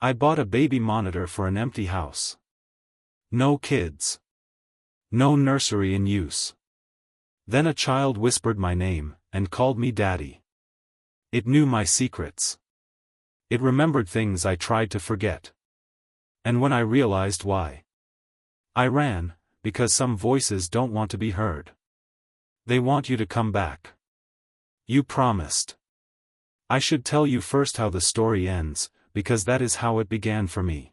I bought a baby monitor for an empty house. No kids. No nursery in use. Then a child whispered my name, and called me Daddy. It knew my secrets. It remembered things I tried to forget. And when I realized why, I ran, because some voices don't want to be heard. They want you to come back. You promised. I should tell you first how the story ends, because that is how it began for me.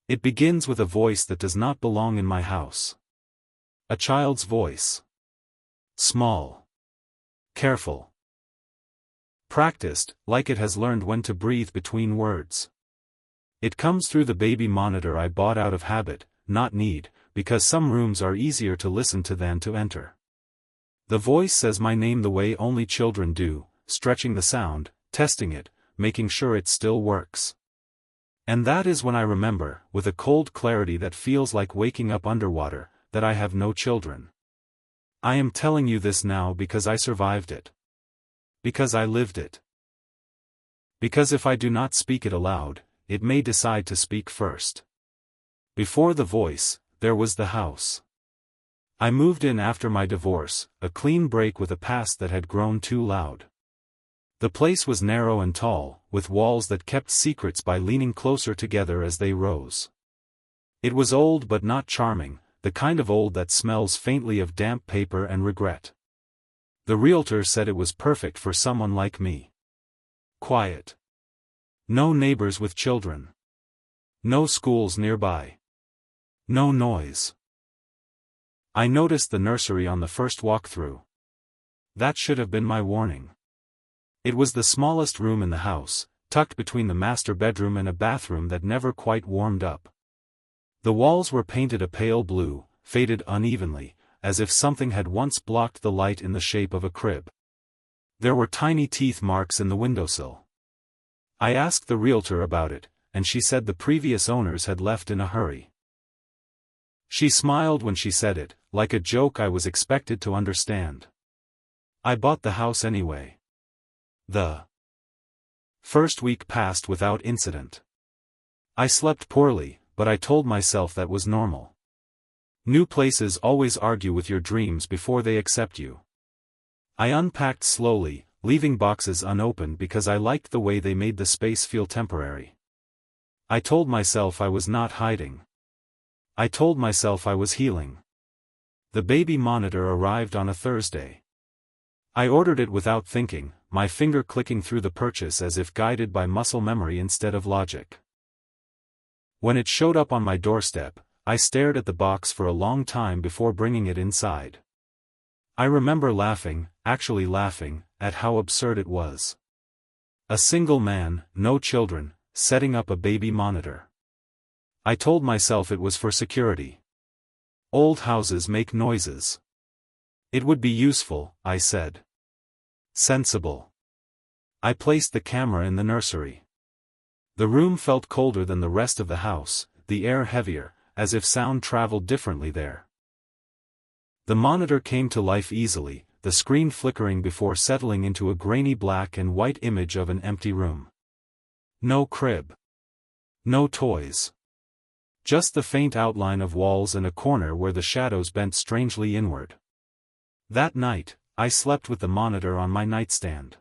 It begins with a voice that does not belong in my house. A child's voice. Small. Careful. Practiced, like it has learned when to breathe between words. It comes through the baby monitor I bought out of habit, not need, because some rooms are easier to listen to than to enter. The voice says my name the way only children do, stretching the sound, testing it, making sure it still works. And that is when I remember, with a cold clarity that feels like waking up underwater, that I have no children. I am telling you this now because I survived it. Because I lived it. Because if I do not speak it aloud, it may decide to speak first. Before the voice, there was the house. I moved in after my divorce, a clean break with a past that had grown too loud. The place was narrow and tall, with walls that kept secrets by leaning closer together as they rose. It was old but not charming, the kind of old that smells faintly of damp paper and regret. The realtor said it was perfect for someone like me. Quiet. No neighbors with children. No schools nearby. No noise. I noticed the nursery on the first walk-through. That should have been my warning. It was the smallest room in the house, tucked between the master bedroom and a bathroom that never quite warmed up. The walls were painted a pale blue, faded unevenly, as if something had once blocked the light in the shape of a crib. There were tiny teeth marks in the windowsill. I asked the realtor about it, and she said the previous owners had left in a hurry. She smiled when she said it, like a joke I was expected to understand. I bought the house anyway. The first week passed without incident. I slept poorly, but I told myself that was normal. New places always argue with your dreams before they accept you. I unpacked slowly, leaving boxes unopened because I liked the way they made the space feel temporary. I told myself I was not hiding. I told myself I was healing. The baby monitor arrived on a Thursday. I ordered it without thinking, my finger clicking through the purchase as if guided by muscle memory instead of logic. When it showed up on my doorstep, I stared at the box for a long time before bringing it inside. I remember laughing, actually laughing, at how absurd it was. A single man, no children, setting up a baby monitor. I told myself it was for security. Old houses make noises. It would be useful, I said. Sensible. I placed the camera in the nursery. The room felt colder than the rest of the house, the air heavier, as if sound traveled differently there. The monitor came to life easily, the screen flickering before settling into a grainy black and white image of an empty room. No crib. No toys. Just the faint outline of walls and a corner where the shadows bent strangely inward. That night, I slept with the monitor on my nightstand.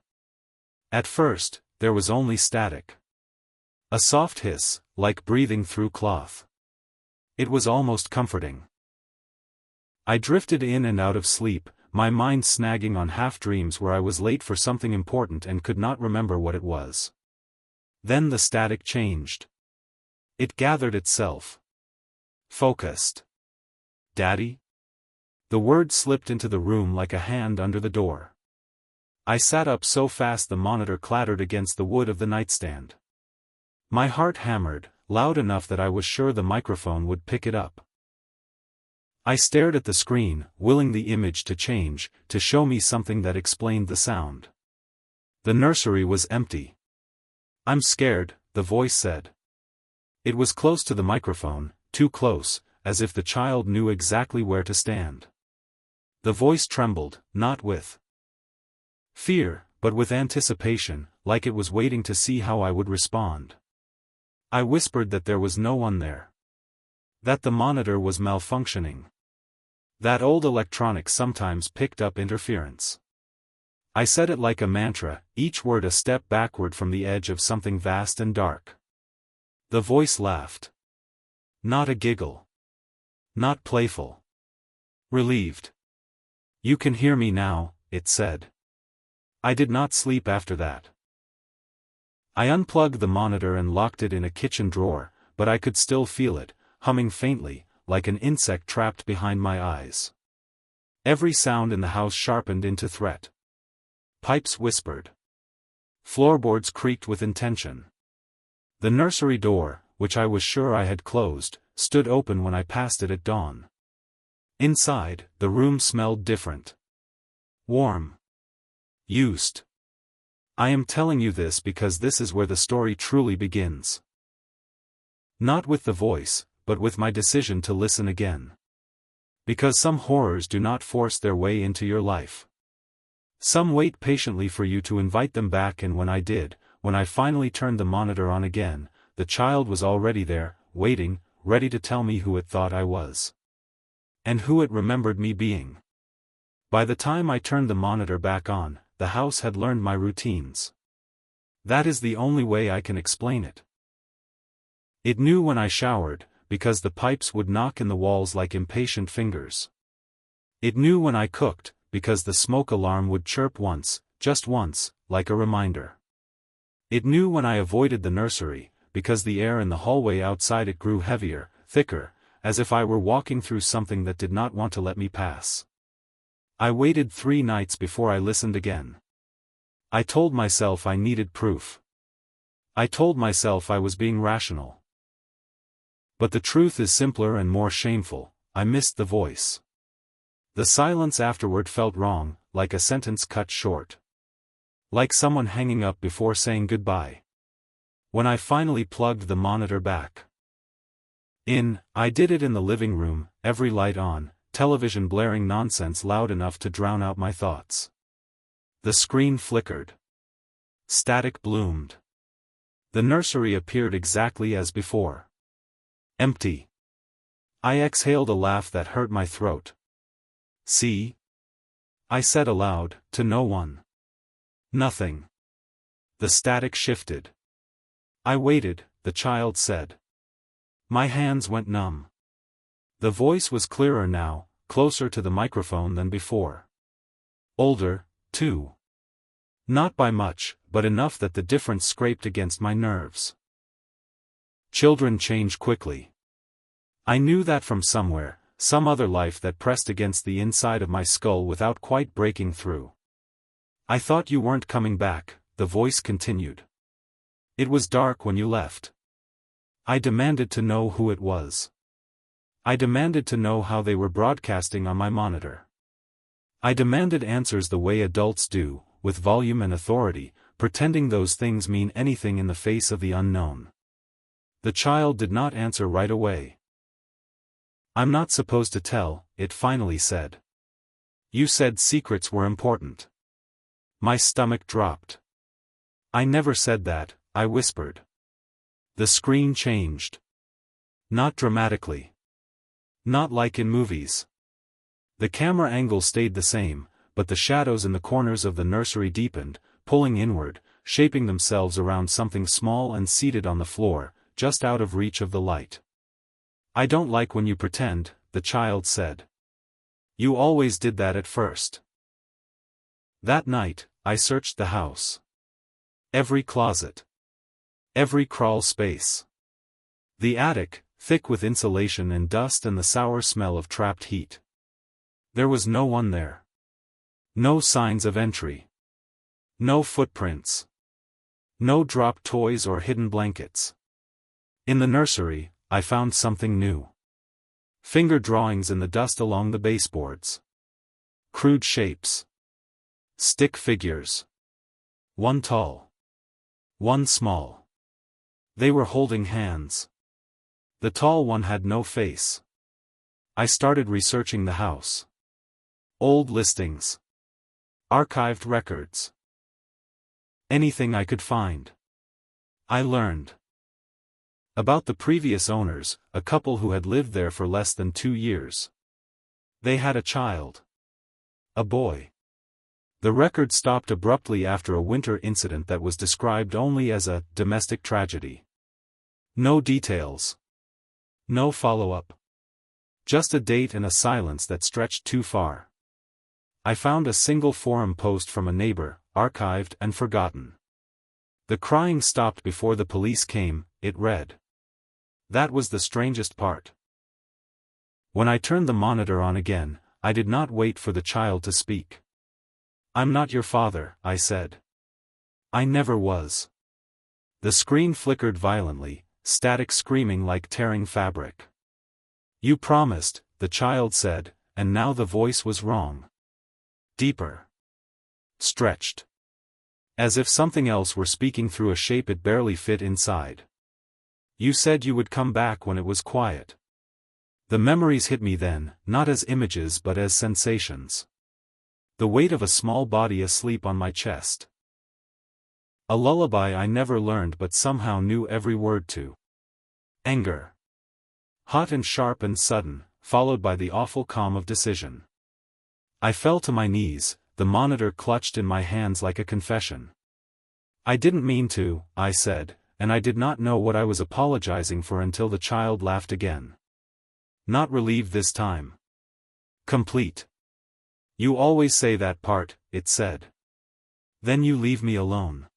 At first, there was only static. A soft hiss, like breathing through cloth. It was almost comforting. I drifted in and out of sleep, my mind snagging on half-dreams where I was late for something important and could not remember what it was. Then the static changed. It gathered itself. Focused. Daddy? The word slipped into the room like a hand under the door. I sat up so fast the monitor clattered against the wood of the nightstand. My heart hammered, loud enough that I was sure the microphone would pick it up. I stared at the screen, willing the image to change, to show me something that explained the sound. The nursery was empty. I'm scared, the voice said. It was close to the microphone, too close, as if the child knew exactly where to stand. The voice trembled, not with fear, but with anticipation, like it was waiting to see how I would respond. I whispered that there was no one there. That the monitor was malfunctioning. That old electronics sometimes picked up interference. I said it like a mantra, each word a step backward from the edge of something vast and dark. The voice laughed. Not a giggle. Not playful. Relieved. You can hear me now, it said. I did not sleep after that. I unplugged the monitor and locked it in a kitchen drawer, but I could still feel it, humming faintly, like an insect trapped behind my eyes. Every sound in the house sharpened into threat. Pipes whispered. Floorboards creaked with intention. The nursery door, which I was sure I had closed, stood open when I passed it at dawn. Inside, the room smelled different. Warm. Used. I am telling you this because this is where the story truly begins. Not with the voice, but with my decision to listen again. Because some horrors do not force their way into your life. Some wait patiently for you to invite them back, and when I did, when I finally turned the monitor on again, the child was already there, waiting, ready to tell me who it thought I was. And who it remembered me being. By the time I turned the monitor back on, the house had learned my routines. That is the only way I can explain it. It knew when I showered, because the pipes would knock in the walls like impatient fingers. It knew when I cooked, because the smoke alarm would chirp once, just once, like a reminder. It knew when I avoided the nursery, because the air in the hallway outside it grew heavier, thicker, as if I were walking through something that did not want to let me pass. I waited 3 nights before I listened again. I told myself I needed proof. I told myself I was being rational. But the truth is simpler and more shameful. I missed the voice. The silence afterward felt wrong, like a sentence cut short. Like someone hanging up before saying goodbye. When I finally plugged the monitor back in, I did it in the living room, every light on, television blaring nonsense loud enough to drown out my thoughts. The screen flickered. Static bloomed. The nursery appeared exactly as before. Empty. I exhaled a laugh that hurt my throat. See? I said aloud, to no one. Nothing. The static shifted. I waited, the child said. My hands went numb. The voice was clearer now, closer to the microphone than before. Older, too. Not by much, but enough that the difference scraped against my nerves. Children change quickly. I knew that from somewhere, some other life that pressed against the inside of my skull without quite breaking through. I thought you weren't coming back, the voice continued. It was dark when you left. I demanded to know who it was. I demanded to know how they were broadcasting on my monitor. I demanded answers the way adults do, with volume and authority, pretending those things mean anything in the face of the unknown. The child did not answer right away. I'm not supposed to tell, it finally said. You said secrets were important. My stomach dropped. I never said that, I whispered. The screen changed. Not dramatically. Not like in movies. The camera angle stayed the same, but the shadows in the corners of the nursery deepened, pulling inward, shaping themselves around something small and seated on the floor, just out of reach of the light. I don't like when you pretend, the child said. You always did that at first. That night, I searched the house. Every closet. Every crawl space. The attic, thick with insulation and dust and the sour smell of trapped heat. There was no one there. No signs of entry. No footprints. No dropped toys or hidden blankets. In the nursery, I found something new. Finger drawings in the dust along the baseboards. Crude shapes. Stick figures. One tall. One small. They were holding hands. The tall one had no face. I started researching the house. Old listings. Archived records. Anything I could find. I learned. About the previous owners, a couple who had lived there for less than 2 years. They had a child. A boy. The record stopped abruptly after a winter incident that was described only as a domestic tragedy. No details. No follow-up. Just a date and a silence that stretched too far. I found a single forum post from a neighbor, archived and forgotten. The crying stopped before the police came, it read. That was the strangest part. When I turned the monitor on again, I did not wait for the child to speak. "I'm not your father," I said. "I never was." The screen flickered violently, static screaming like tearing fabric. "You promised," the child said, and now the voice was wrong. Deeper. Stretched. As if something else were speaking through a shape it barely fit inside. "You said you would come back when it was quiet." The memories hit me then, not as images but as sensations. The weight of a small body asleep on my chest. A lullaby I never learned but somehow knew every word to. Anger. Hot and sharp and sudden, followed by the awful calm of decision. I fell to my knees, the monitor clutched in my hands like a confession. "I didn't mean to," I said, and I did not know what I was apologizing for until the child laughed again. Not relieved this time. Complete. "You always say that part," it said. "Then you leave me alone."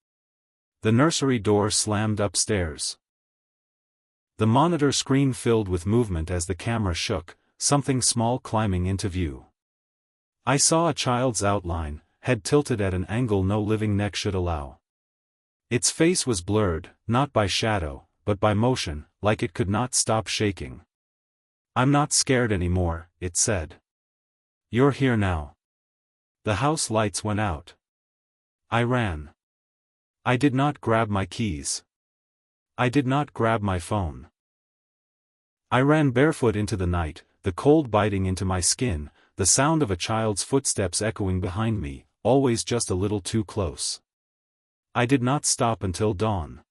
The nursery door slammed upstairs. The monitor screen filled with movement as the camera shook, something small climbing into view. I saw a child's outline, head tilted at an angle no living neck should allow. Its face was blurred, not by shadow, but by motion, like it could not stop shaking. "I'm not scared anymore," it said. "You're here now." The house lights went out. I ran. I did not grab my keys. I did not grab my phone. I ran barefoot into the night, the cold biting into my skin, the sound of a child's footsteps echoing behind me, always just a little too close. I did not stop until dawn.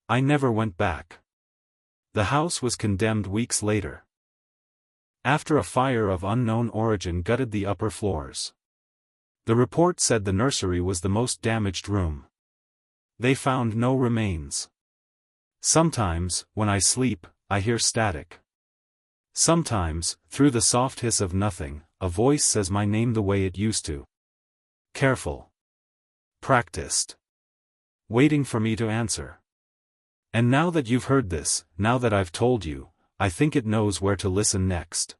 I never went back. The house was condemned weeks later. After a fire of unknown origin gutted the upper floors. The report said the nursery was the most damaged room. They found no remains. Sometimes, when I sleep, I hear static. Sometimes, through the soft hiss of nothing, a voice says my name the way it used to. Careful. Practiced. Waiting for me to answer. And now that you've heard this, now that I've told you, I think it knows where to listen next.